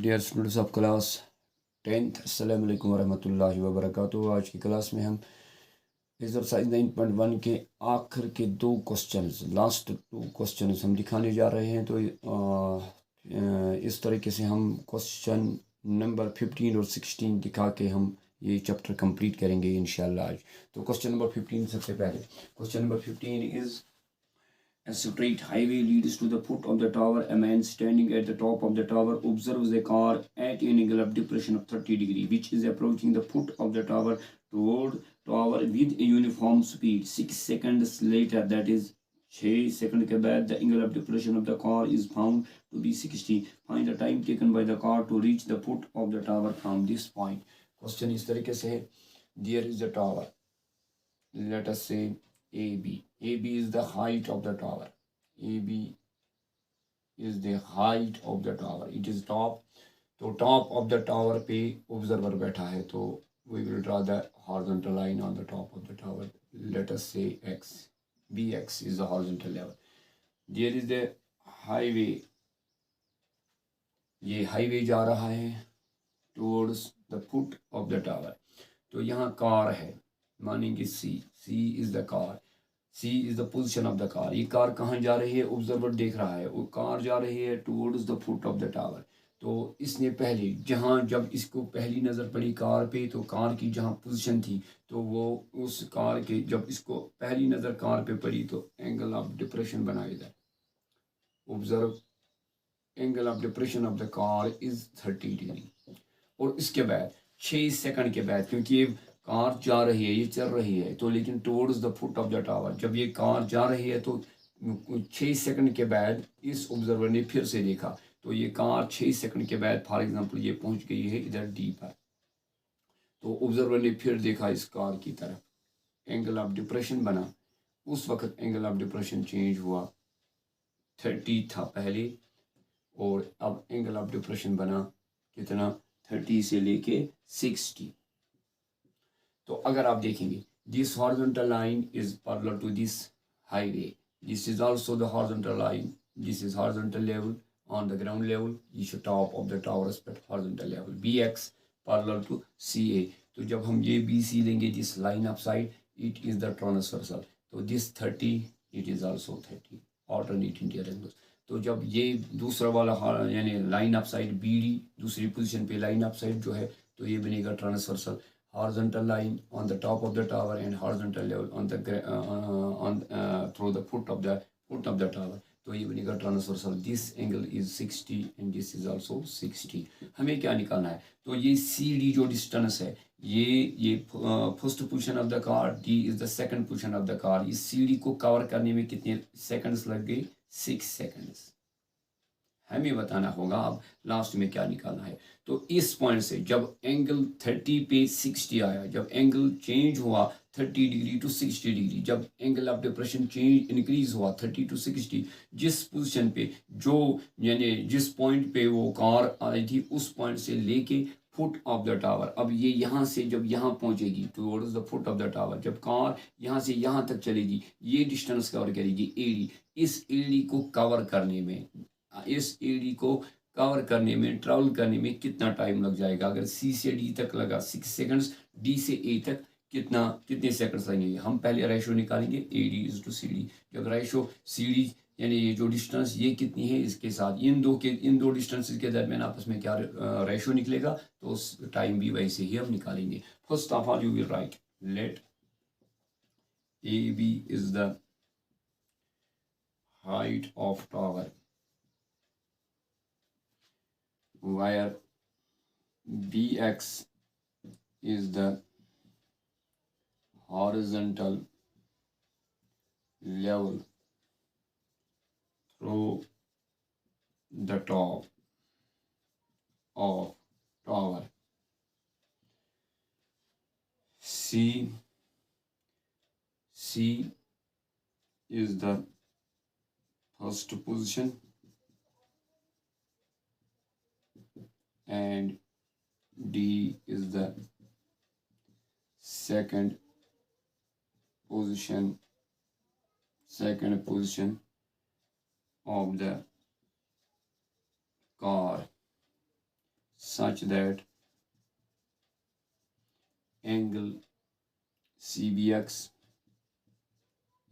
Dear students of class 10th अस्सलाम वालेकुम वरहमतुल्लाहि वबरकातुहू। आज की क्लास में हम एक्सरसाइज 9.1 के आखिर के दो क्वेश्चंस, लास्ट टू क्वेश्चंस हम दिखाने जा रहे हैं। तो इस तरीके से हम क्वेश्चन नंबर 15 और 16 दिखा के हम ये चैप्टर कंप्लीट करेंगे इंशाल्लाह आज। तो क्वेश्चन नंबर 15 सबसे पहले, question number 15 is A straight highway leads to the foot of the tower. A man standing at the top of the tower observes a car at an angle of depression of 30 degrees, which is approaching the foot of the tower toward tower with a uniform speed. 6 seconds later, that is 6 seconds के बाद, the angle of depression of the car is found to be 60. Find the time taken by the car to reach the foot of the tower from this point. Question इस तरीके से है, there is a tower. Let us say AB. AB is the height of the tower. AB is the height of the tower. It is top. तो top of the tower पे observer बैठा है, तो we will draw the horizontal line on the top of the tower. Let us say X. BX is the horizontal level. There is the highway. ये highway जा रहा है towards the foot of the tower. तो यहाँ car है, मानेंगे C. C is the car. C is the position of the car. ये car कहाँ जा रही है, ऑब्जर्वर देख रहा है, वो कार जा रही है towards the foot of the tower. तो इसने पहले जहाँ, जब इसको पहली नज़र पड़ी कार पे, तो कार की जहाँ पोजीशन थी, तो वो उस कार के, जब इसको पहली नज़र कार पे पड़ी, तो एंगल ऑफ डिप्रेशन बना इधर। Observe, angle of depression of the car is 30 degree. और इसके बाद 6 सेकंड के बाद, क्योंकि ये कार जा रही है, ये चल रही है, तो लेकिन towards the foot of the tower, जब ये कार जा रही है तो 6 सेकंड के बाद इस ऑब्जर्वर ने फिर से देखा, तो ये कार 6 सेकंड के बाद, फॉर एग्जांपल ये पहुंच गई है इधर डी पर, तो ऑब्जर्वर ने फिर देखा इस कार की तरफ, एंगल ऑफ डिप्रेशन बना। उस वक्त एंगल ऑफ डिप्रेशन चेंज हुआ, 30 था पहले, और अब एंगल ऑफ डिप्रेशन बना कितना, 30 से लेके 60। तो अगर आप देखेंगे, this horizontal line is parallel to this highway, this is also the horizontal line, this is horizontal level on the ground level, ये top of the tower respect horizontal level. BX parallel to CA. तो जब हम ये BC लेंगे, this line of sight, it is the transversal. तो this 30, it is also 30. Alternate interior angles. तो जब ये दूसरा वाला यानी लाइन ऑफ साइड BD दूसरी पोजीशन पे लाइन ऑफ साइड जो है, तो ये बनेगा transversal, horizontal line on the top of the tower and horizontal level on the through the foot of the tower. तो ये बनेगा transversal. This angle is 60 and this is also 60। हमें क्या निकालना है, तो ये CD जो डिस्टेंस है, ये first position of the car, D is the second position of the car. इस CD को कवर करने में कितने सेकंड्स लग गए, 6 सेकंड्स। हमें बताना होगा अब लास्ट में क्या निकालना है। तो इस पॉइंट से जब एंगल 30 पे 60 आया, जब एंगल चेंज हुआ 30 डिग्री टू 60 डिग्री, जब angle of depression change increase हुआ 30 टू 60, जिस पोजीशन पे, जो यानी जिस पॉइंट पे वो कार आई थी, उस पॉइंट से लेके फुट ऑफ द टावर, अब ये यहाँ से जब यहाँ पहुँचेगी towards the foot of the tower, जब कार यहाँ से यहाँ तक चलेगी, ये डिस्टेंस कवर करेगी AD। इस AD को कवर करने में, इस AD को कवर करने में, ट्रैवल करने में कितना टाइम लग जाएगा। अगर C से D तक लगा 6 सेकंड्स, D से A तक कितने सेकंड्स लगेंगे। हम पहले रेशो निकालेंगे AD इज टू CD। जब रेशो CD यानी ये जो डिस्टेंस ये कितनी है, इसके साथ इन दो डिस्टेंसेस के दरमियान आपस में क्या रेशो निकलेगा, तो उस टाइम भी वैसे ही हम निकालेंगे। First of all you will write, let AB is the height of tower where BX is the horizontal level through the top of tower. C is the first position and D is the second position of the car. such that angle CBX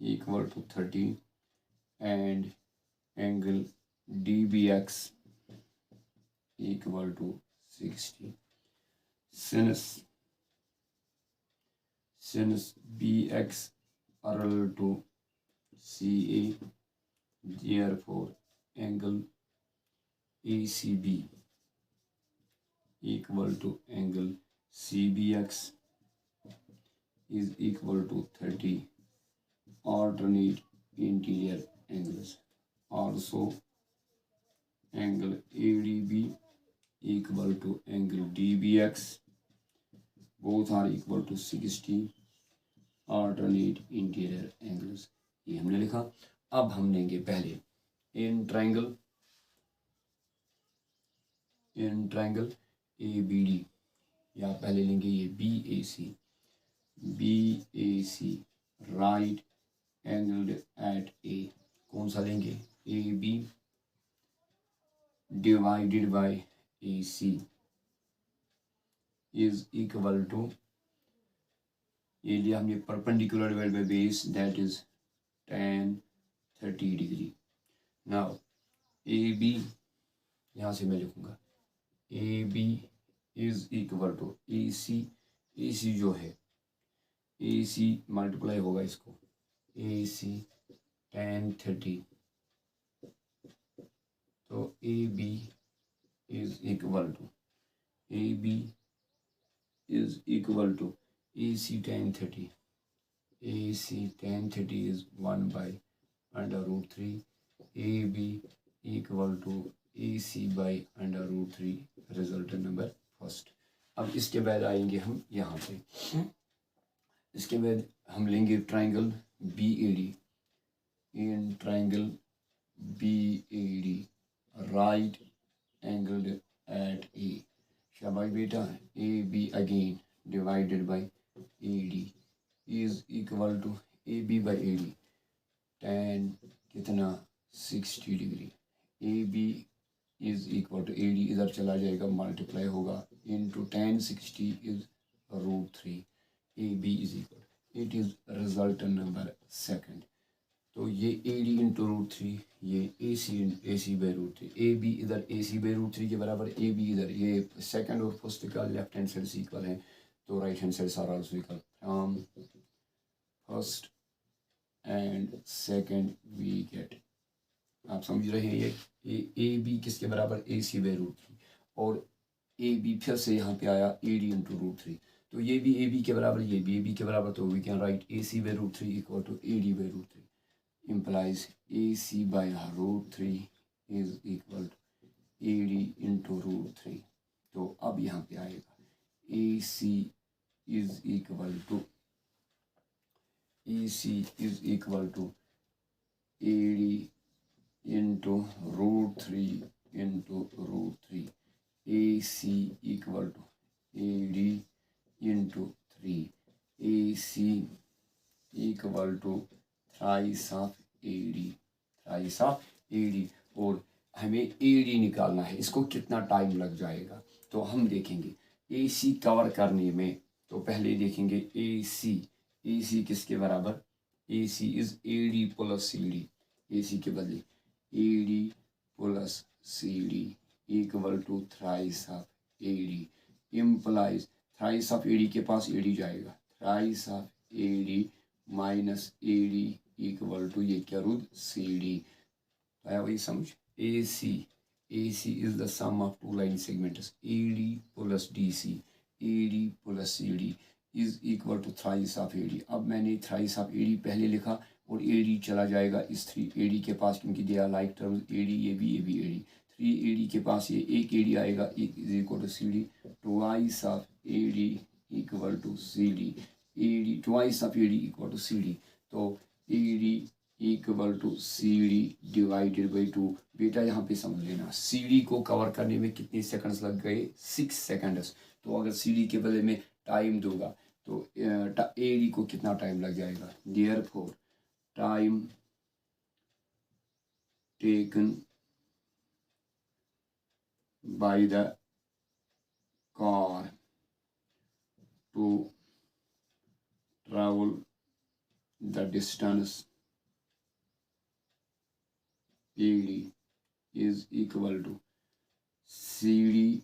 equal to 30 and angle DBX equal to 60. Since BX parallel to CA, therefore angle ACB equal to angle CBX is equal to 30 alternate interior angles. Also angle ADB equal to angle DBX, both are equal to 60 alternate interior angles. ये हमने लिखा। अब हम लेंगे पहले in triangle ABD, या पहले लेंगे ये BAC right angled at A। कौन सा लेंगे? AB divided by AC is equal to, ये लिया हमने perpendicular divide by base, that is tan 30 degree. Now AB यहाँ से मैं लिखूंगा AB is equal to AC जो है AC मल्टीप्लाई होगा इसको AC tan 30, तो AB is equal to AC tan 30। AC tan 30 is 1 by under root 3, AB equal to AC by under root 3, result number first. अब इसके बाद आएंगे हम यहाँ पे, इसके बाद हम लेंगे triangle BAD। In triangle BAD right angled at A, शाबाश बेटा, AB again divided by AD is equal to AB by AD tan कितना 60 degree. AB is equal to AD इधर चला जाएगा मल्टीप्लाई होगा into tan 60 is √3। AB is equal, it is result number second. तो ये AD into √3, ये AC by √3। AB इधर AC by √3 के बराबर, AB इधर, ये सेकंड और फर्स्ट का लेफ्ट हैंड साइड से इक्वल है, तो right hand side are also equal. From first and second we get, आप समझ रहे हैं, ये AB किसके बराबर? AC बाई √3, और AB फिर से यहाँ पे आया AD इंटू √3, तो ये भी AB के बराबर, ये भी AB के बराबर, तो we can write AC by √3 equal to AD by √3 implies AC by √3 is equal to AD into √3। तो अब यहाँ पे आएगा AC is equal to AD into √3 into √3, AC equal to AD into 3, AC equal to thrice of AD, और हमें AD निकालना है, इसको कितना टाइम लग जाएगा तो हम देखेंगे। AC कवर करने में तो पहले देखेंगे AC किसके बराबर? AC is AD plus CD, AC के बदले AD plus CD equal to thrice of AD, implies thrice of AD के पास AD जाएगा, thrice of AD minus AD equal to ये क्या रूट CD। आया वही समझ? AC is the sum of two line segments AD plus CD is equal to thrice of AD। अब मैंने थ्राइस ऑफ AD पहले लिखा और AD चला जाएगा इस 3 AD के पास, क्योंकि they are like terms, AD AD 3 AD के पास ये एक AD आएगा, एक is equal to CD, twice of AD equal to CD, twice of AD equal to CD, तो AD equal to CD divided by 2। बेटा यहाँ पे समझ लेना, CD को कवर करने में कितने सेकंड्स लग गए? 6 सेकंड्स। तो अगर CD के बदले में टाइम दूंगा तो AD को कितना टाइम लग जाएगा? Therefore time taken by the car to travel the distance PD is equal to CD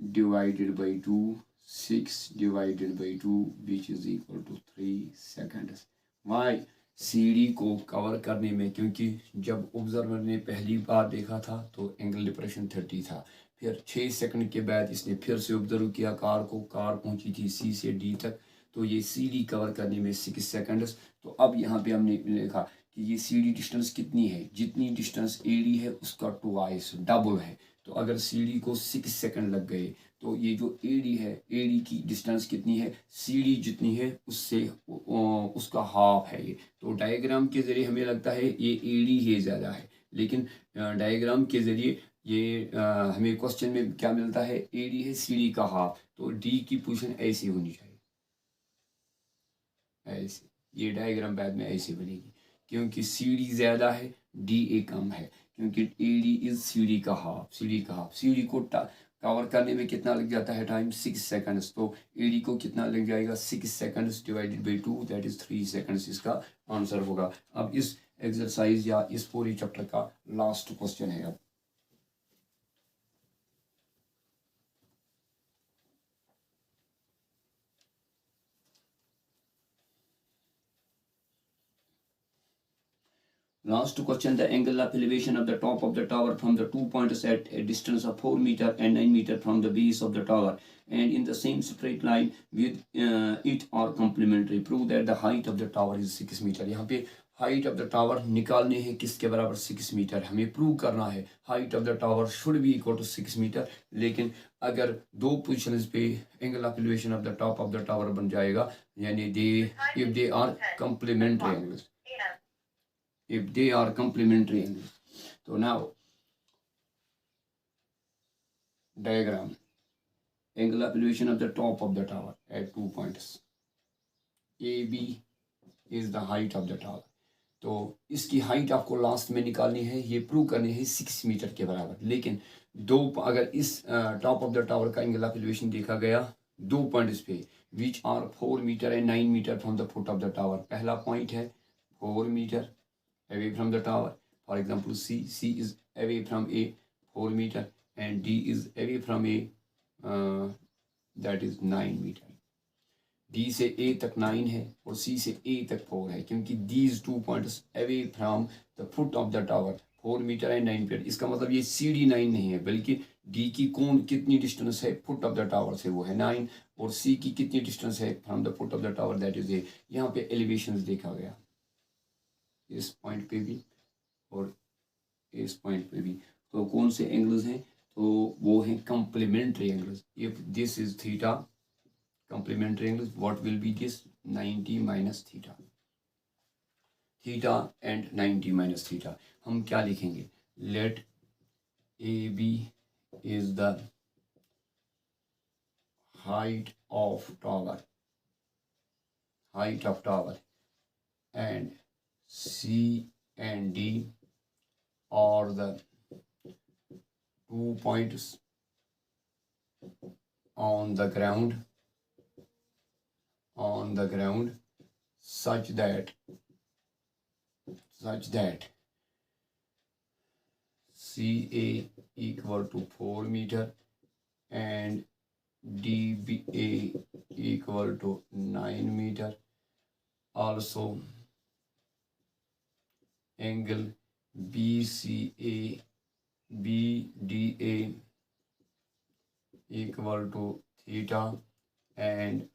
divided by 2, 6 divided by 2 which is equal to 3 seconds. Why? CD को कवर करने में, क्योंकि जब ऑब्जर्वर ने पहली बार देखा था तो एंगल डिप्रेशन 30 था, फिर 6 सेकंड के बाद इसने फिर से ऑब्जर्व किया कार को, कार पहुंची थी C से D तक, तो ये CD कवर करने में 6 सेकंड्स। तो अब यहाँ पे हमने लिखा कि ये CD डिस्टेंस कितनी है, जितनी डिस्टेंस AD है उसका ट्वाइस डबल है। तो अगर CD को 6 सेकंड लग गए तो ये जो AD है, AD की डिस्टेंस कितनी है, CD जितनी है उससे उसका हाफ है ये। तो डायग्राम के ज़रिए हमें लगता है ये AD ही ज़्यादा है, लेकिन डायग्राम के ज़रिए ये हमें क्वेश्चन में क्या मिलता है, AD है CD का हाफ, तो D की पोजीशन ऐसी होनी चाहिए, ऐसे। ये डायग्राम बाद में ऐसे बनेगी, क्योंकि CD ज़्यादा है, DA कम है, क्योंकि AD इज CD का हाफ, CD का हाफ। CD को कवर करने में कितना लग जाता है टाइम, 6 सेकंड्स, तो AD को कितना लग जाएगा, 6 seconds divided by 2 that is 3 seconds, इसका आंसर होगा। अब इस एक्सरसाइज या इस पूरी चैप्टर का लास्ट क्वेश्चन है। अब last question, the angle of elevation of the top of the tower from the 2 points at a distance of 4 meter and 9 meter from the base of the tower and in the same straight line with it are complementary. Prove that the height of the tower is 6 meter. यहाँ पे height of the tower निकालने हैं किसके बराबर, 6 metre. हमें prove करना है height of the tower should be equal to 6 metre, लेकिन अगर दो पोजिशंस पे angle of elevation of the top of the tower बन जाएगा, यानी if they are complementary angles, if they are complementary angles. So now diagram, angle of elevation of the top of the tower at 2 points. AB is the height of the tower. तो इसकी height आपको last में निकालनी है, ये prove करनी है 6 metre के बराबर। लेकिन दो, अगर इस टॉप ऑफ द टावर का एंगल ऑफ एलिवेशन देखा गया 2 पॉइंट्स पे which are 4 metre and 9 metre from the foot of the tower. पहला पॉइंट है 4 metre away from the tower, for example C is away from A 4 meter and D is away from A that is 9 meter. D से A तक 9 है और C से A तक 4 है, क्योंकि these 2 points away from the foot of the tower 4 meter and 9 meter। इसका मतलब ये CD 9 नहीं है, बल्कि D की कौन कितनी डिस्टेंस है फुट ऑफ द टावर से, वो है 9, और C की कितनी डिस्टेंस है from the foot of the tower that is A। यहाँ पे एलिवेशन देखा गया इस पॉइंट पे भी और इस पॉइंट पे भी, तो कौन से एंगल्स हैं, तो वो हैं complementary angles. If this is theta, complementary angles, what will be this, 90 minus theta, theta and 90 minus theta. हम क्या लिखेंगे, let A B is the height of tower, height of tower, and C and D are the 2 points on the ground such that CA equal to 4 meter and DBA equal to 9 meter. Also angle BCA BDA equal to theta and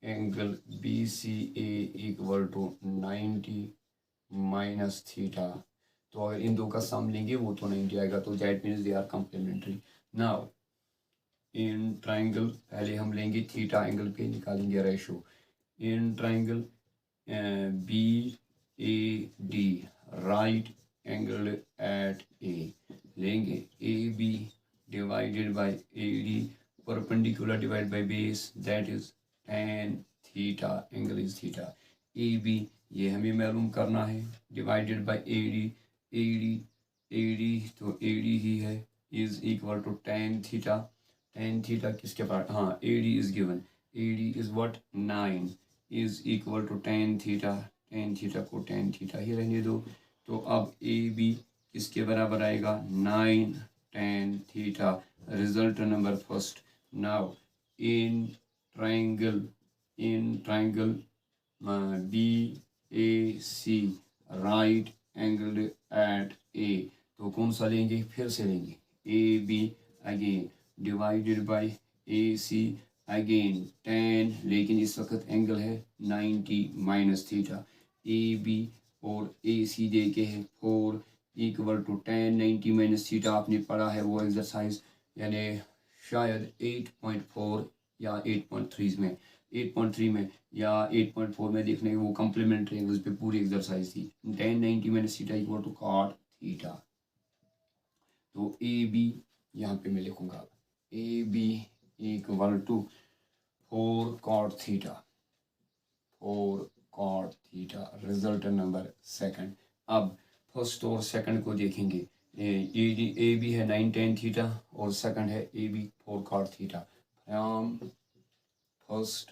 angle BCA equal to 90 minus theta। तो अगर इन दो का सम लेंगे वो तो 90 आएगा, तो that means they are complementary. Now in triangle पहले हम लेंगे थीटा एंगल पे निकालेंगे ratio. In triangle BAD right angle at A लेंगे, AB divided by AD perpendicular divide by base that is tan theta, angle is theta. AB ये हमें मालूम करना है, डिवाइडेड बाय AD तो AD ही है, is equal to tan theta tan theta किसके पास, हाँ AD is given, AD is what 9 is equal to tan theta, tan theta को tan थीटा ही रहने दो। तो अब AB किसके बराबर आएगा 9 tan theta. Result number first. Now in triangle BAC right angle at A, तो कौन सा लेंगे, फिर से लेंगे AB again divided by AC again tan, लेकिन इस वक्त एंगल है 90 माइनस थीटा। AB और AC दे के है 4 equal to tan 90 minus theta. आपने पढ़ा है वो एक्सरसाइज, यानी शायद 8.4 या 8.3 में, 8.3 में या 8.4 में देखने के वो कम्प्लीमेंट्री एंगल्स पे पूरी एक्सरसाइज थी। tan 90 minus theta equal to cot theta. तो AB यहाँ पे मैं लिखूंगा AB equal to 4 cot theta, 4 cot theta. Result number second. अब फर्स्ट और सेकंड को देखेंगे। AB है 9 tan थीटा और सेकंड है AB 4 cot theta. From first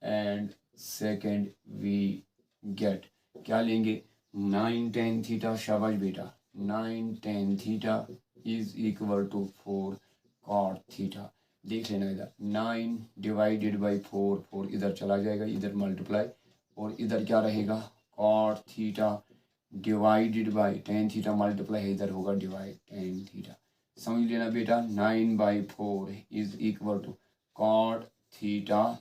and second we get, क्या लेंगे 9 tan थीटा, शाबाश बेटा, 9 tan theta is equal to 4 cot theta. देख लेना इधर 9 डिवाइडेड बाई 4, 4 इधर चला जाएगा, इधर मल्टीप्लाई, और इधर क्या रहेगा cot theta divided by tan theta multiply है, इधर होगा डिवाइड tan थीटा। समझ लेना बेटा 9/4 is equal to cot theta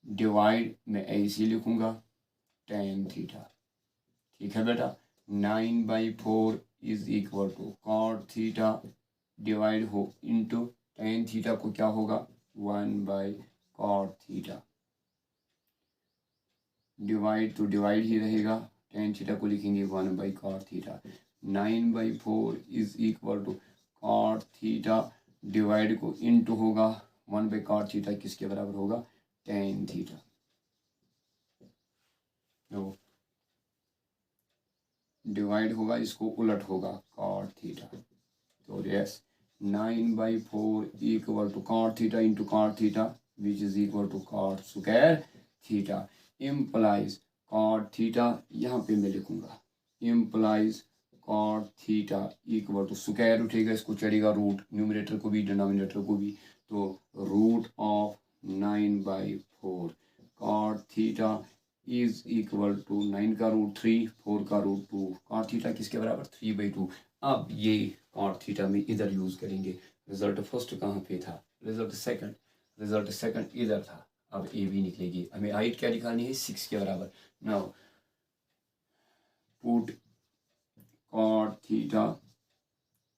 divide में ऐसे लिखूंगा tan थीटा। ठीक है बेटा, 9/4 is equal to cot theta divide हो इंटू tan थीटा को क्या होगा 1/cot थीटा। डिवाइड तो डिवाइड ही रहेगा, tan थीटा को लिखेंगे 1/cot theta. 9/4 is equal to cot theta divide को इंटू होगा 1/cot थीटा किसके बराबर होगा tan थीटा। तो डिवाइड होगा, इसको उलट होगा cot थीटा। तो yes 9/4 equal to cot theta into cot theta which is equal to cot square theta. Implies cot theta यहाँ पे मैं लिखूंगा, implies cot theta equal to square उठेगा, इसको चढ़ेगा रूट, न्यूमरेटर को भी डिनोमिनेटर को भी, तो root of 9/4 cot theta is equal to 9 का रूट 3, 4 का रूट 2, cot थीटा किसके बराबर 3/2। अब ये cot थीटा में इधर यूज करेंगे। रिजल्ट फर्स्ट कहाँ पे था, रिजल्ट सेकंड इधर था। अब AB निकलेगी, हमें हाइट क्या निकालनी है 6 के बराबर। Now put cot theta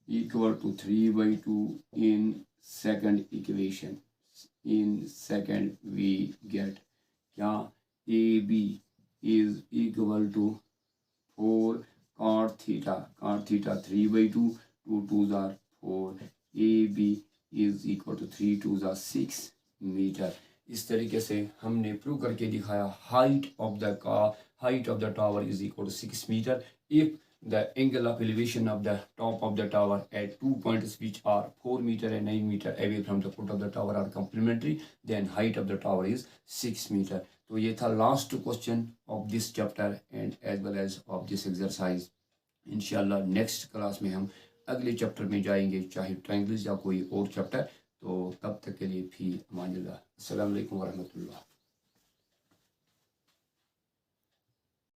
equal to 3/2 in second equation. In second we get क्या AB is equal to 4 cot theta 3/2, 2 2s are 4, AB is equal to 3 2s are 6 metre. इस तरीके से हमने प्रूव करके दिखाया height of the tower is equal to 6 metre if the angle of elevation of the top of the tower at 2 points which are 4 meter and 9 meter away from the foot of the tower are complementary, then height of the tower is 6 meter। तो ये था last question of this chapter and as well as of this exercise. इंशाल्लाह next class में हम अगले chapter में जाएंगे, चाहे ट्रायंगल्स या कोई और चैप्टर। तो तब तक के लिए भी अमान अल्लाह, अस्सलाम वालेकुम वरहमतुल्लाह।